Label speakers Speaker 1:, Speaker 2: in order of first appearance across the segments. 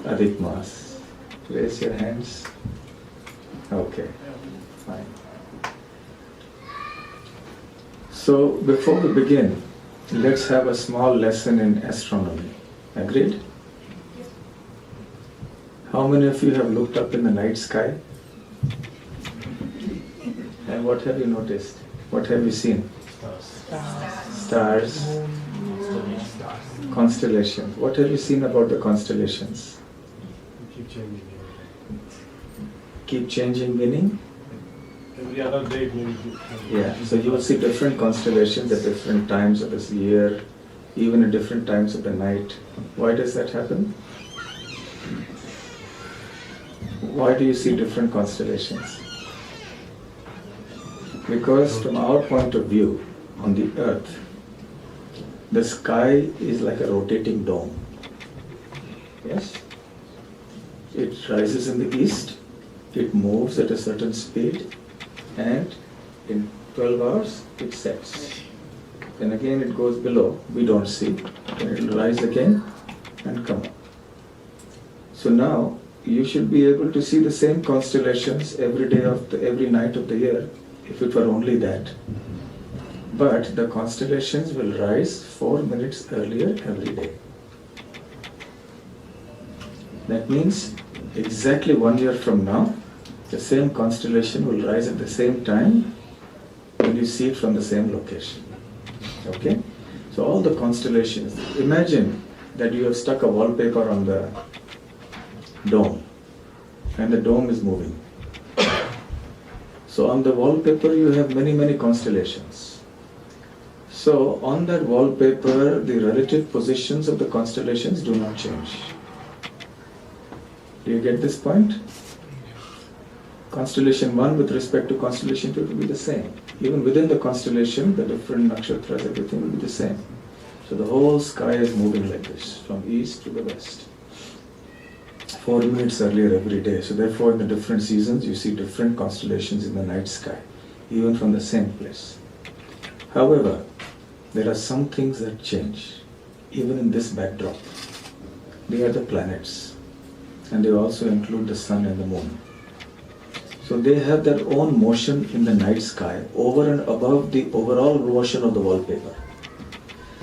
Speaker 1: Adhik Maas? Raise your hands. Okay, fine. So before we begin, let's have a small lesson in astronomy. Agreed? How many of you have looked up in the night sky? And what have you noticed? What have you seen? Stars. Constellations. What have you seen about the constellations?
Speaker 2: Keep changing.
Speaker 1: Keep changing meaning?
Speaker 2: Every other day maybe.
Speaker 1: Yeah, so you will see different constellations at different times of this year, even at different times of the night. Why does that happen? Why do you see different constellations? Because from our point of view, on the earth, the sky is like a rotating dome. Yes? It rises in the east, it moves at a certain speed, and in 12 hours it sets. Then again it goes below, we don't see. Then it will rise again and come up. So now you should be able to see the same constellations every night of the year, if it were only that. But the constellations will rise 4 minutes earlier every day. That means exactly 1 year from now, the same constellation will rise at the same time when you see it from the same location. Okay? So all the constellations, imagine that you have stuck a wallpaper on the dome and the dome is moving. So on the wallpaper you have many constellations. So on that wallpaper the relative positions of the constellations do not change. Do you get this point? Constellation 1 with respect to constellation 2 will be the same. Even within the constellation, the different nakshatras, everything will be the same. So the whole sky is moving like this, from east to the west. 4 minutes earlier every day. So therefore in the different seasons you see different constellations in the night sky, even from the same place. However, there are some things that change, even in this backdrop. They are the planets, and they also include the sun and the moon. So they have their own motion in the night sky over and above the overall motion of the wallpaper.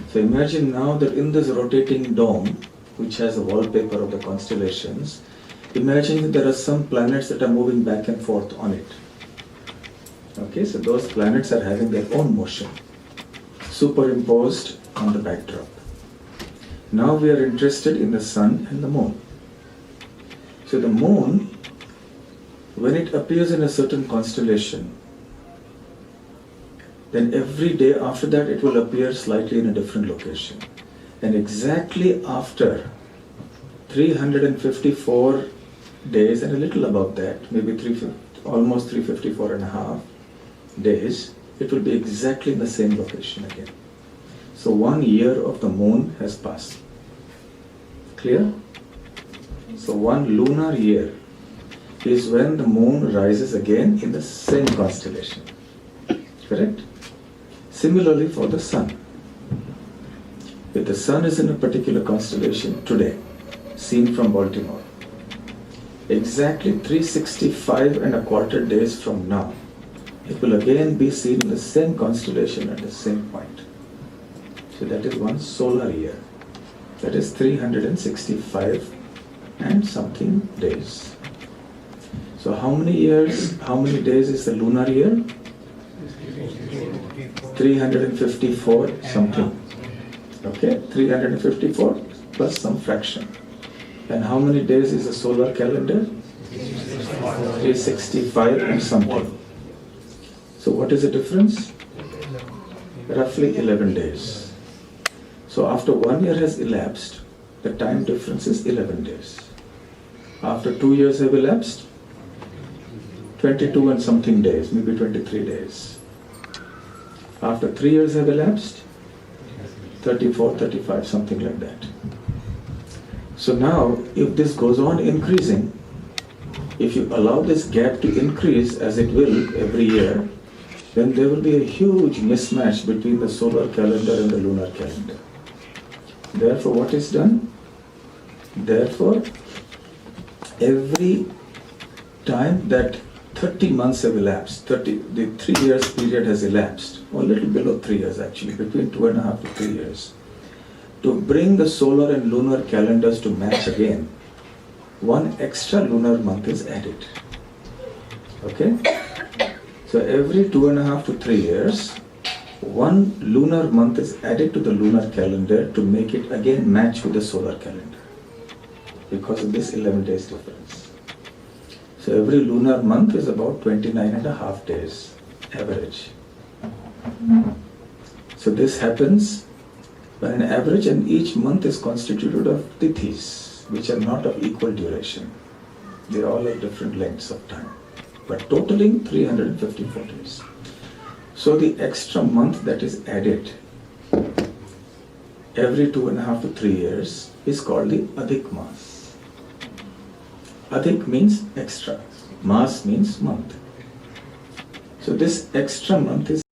Speaker 1: So imagine now that in this rotating dome, which has a wallpaper of the constellations, imagine that there are some planets that are moving back and forth on it. Okay, so those planets are having their own motion, superimposed on the backdrop. Now we are interested in the sun and the moon. So the moon, when it appears in a certain constellation, then every day after that it will appear slightly in a different location. And exactly after 354 days and a little above that, maybe almost 354 and a half days, it will be exactly in the same location again. So 1 year of the moon has passed. Clear? So 1 lunar year is when the moon rises again in the same constellation. Correct? Similarly for the sun. If the sun is in a particular constellation today, seen from Baltimore, exactly 365 and a quarter days from now, it will again be seen in the same constellation at the same point. So that is 1 solar year. That is 365 and something days. So how many days is the lunar year? 354 something. Okay, 354 plus some fraction. And how many days is the solar calendar? 365 and something. So what is the difference? Roughly 11 days. So after 1 year has elapsed, the time difference is 11 days. After 2 years have elapsed, 22 and something days, maybe 23 days. After 3 years have elapsed, 34, 35, something like that. So now, if this goes on increasing, if you allow this gap to increase as it will every year, then there will be a huge mismatch between the solar calendar and the lunar calendar. Therefore, what is done? Therefore, every time that 30 months have elapsed, the 3 years period has elapsed, or a little below 3 years actually, between 2.5 to 3 years, to bring the solar and lunar calendars to match again, one extra lunar month is added. Okay? So every 2.5 to 3 years, one lunar month is added to the lunar calendar to make it again match with the solar calendar, because of this 11 days difference. So every lunar month is about 29.5 days average. So this happens when an average, and each month is constituted of tithis, which are not of equal duration. They are all at different lengths of time, but totaling 354 days. So the extra month that is added every 2.5 to 3 years is called the Adhik Maas. Adhik means extra. Maas means month. So this extra month is